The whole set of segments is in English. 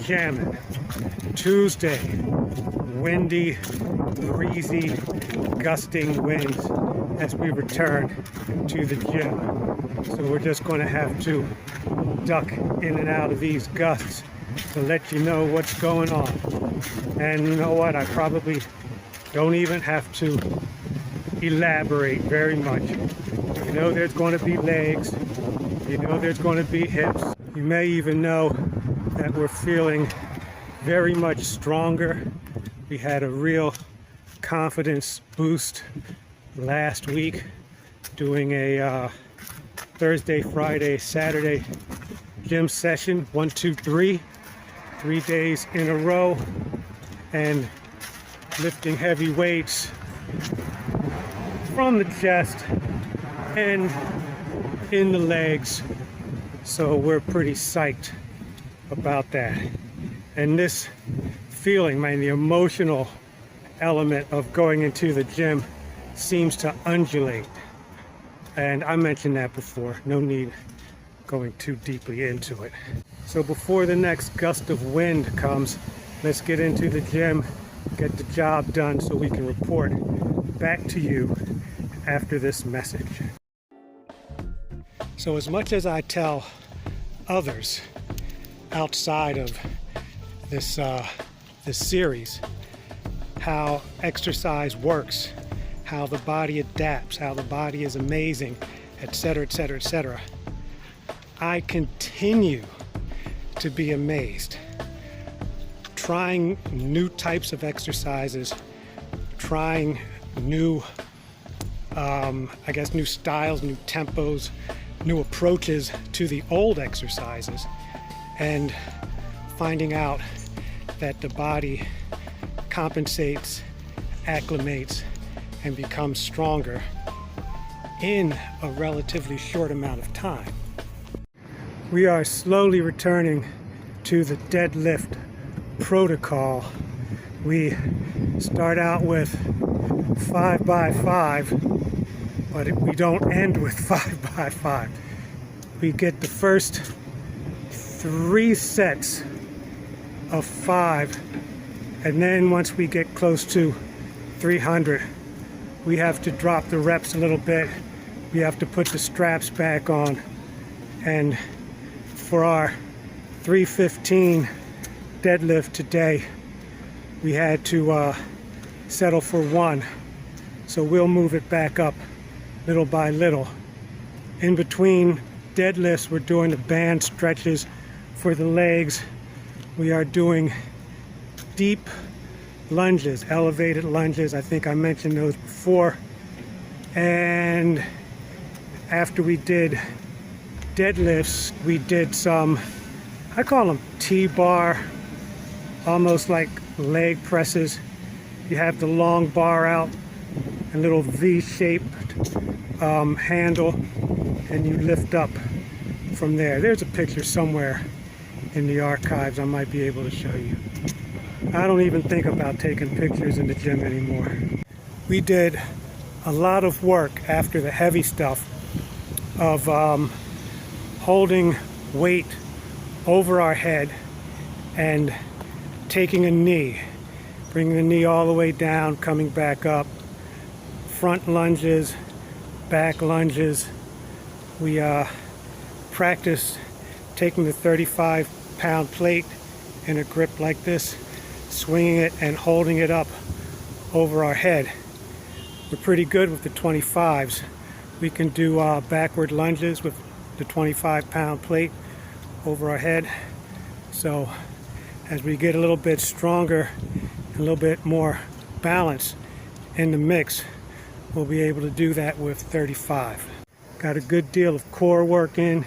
jamming. Tuesday, windy, breezy, gusting winds as we return to the gym. So we're just going to have to duck in and out of these gusts to let you know what's going on. And you know what? I probably don't even have to elaborate very much. You know there's going to be legs. You know there's going to be hips. You may even know that we're feeling very much stronger. We had a real confidence boost last week doing a Thursday, Friday, Saturday gym session, 1, 2, 3, 3 days in a row, and lifting heavy weights from the chest and in the legs. So we're pretty psyched about that. And this feeling, man, the emotional element of going into the gym seems to undulate. And I mentioned that before, no need going too deeply into it. So before the next gust of wind comes, let's get into the gym, get the job done so we can report back to you after this message. So as much as I tell others outside of this series how exercise works, how the body adapts, how the body is amazing, etc., etc., etc., I continue to be amazed. Trying new types of exercises, trying new, new styles, new tempos, new approaches to the old exercises, and finding out that the body compensates, acclimates, and becomes stronger in a relatively short amount of time. We are slowly returning to the deadlift protocol. We start out with 5 by 5, but we don't end with 5 by 5. We get the first 3 sets of 5, and then once we get close to 300, we have to drop the reps a little bit. We have to put the straps back on, and for our 315 deadlift today, we had to settle for 1. So we'll move it back up little by little. In between deadlifts, we're doing the band stretches for the legs. We are doing deep lunges, elevated lunges. I think I mentioned those before. And after we did deadlifts, we did some, I call them T-bar, almost like leg presses. You have the long bar out, a little V-shaped handle, and you lift up from there. There's a picture somewhere in the archives I might be able to show you. I don't even think about taking pictures in the gym anymore. We did a lot of work after the heavy stuff of holding weight over our head and taking a knee, bringing the knee all the way down, coming back up, front lunges, back lunges. We practiced taking the 35-pound plate in a grip like this, swinging it and holding it up over our head. We're pretty good with the 25s. We can do backward lunges with the 25-pound plate over our head. So as we get a little bit stronger, a little bit more balance in the mix, we'll be able to do that with 35. Got a good deal of core work in,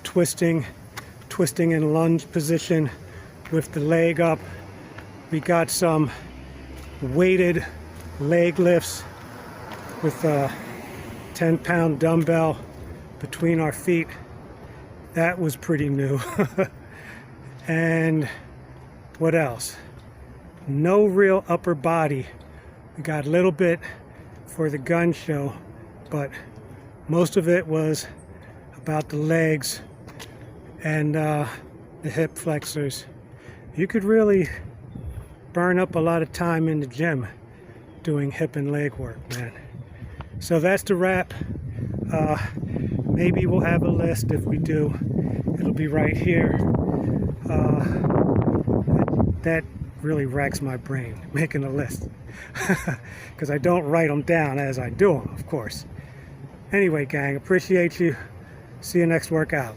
twisting in lunge position with the leg up. We got some weighted leg lifts with a 10-pound dumbbell between our feet. That was pretty new. And what else? No real upper body. We got a little bit for the gun show, but most of it was about the legs and the hip flexors you could really burn up a lot of time in the gym doing hip and leg work, man. So that's the wrap. Maybe we'll have a list. If we do, it'll be right here. That really racks my brain, making a list, because I don't write them down as I do them, of course. Anyway, gang, appreciate you. See you next workout.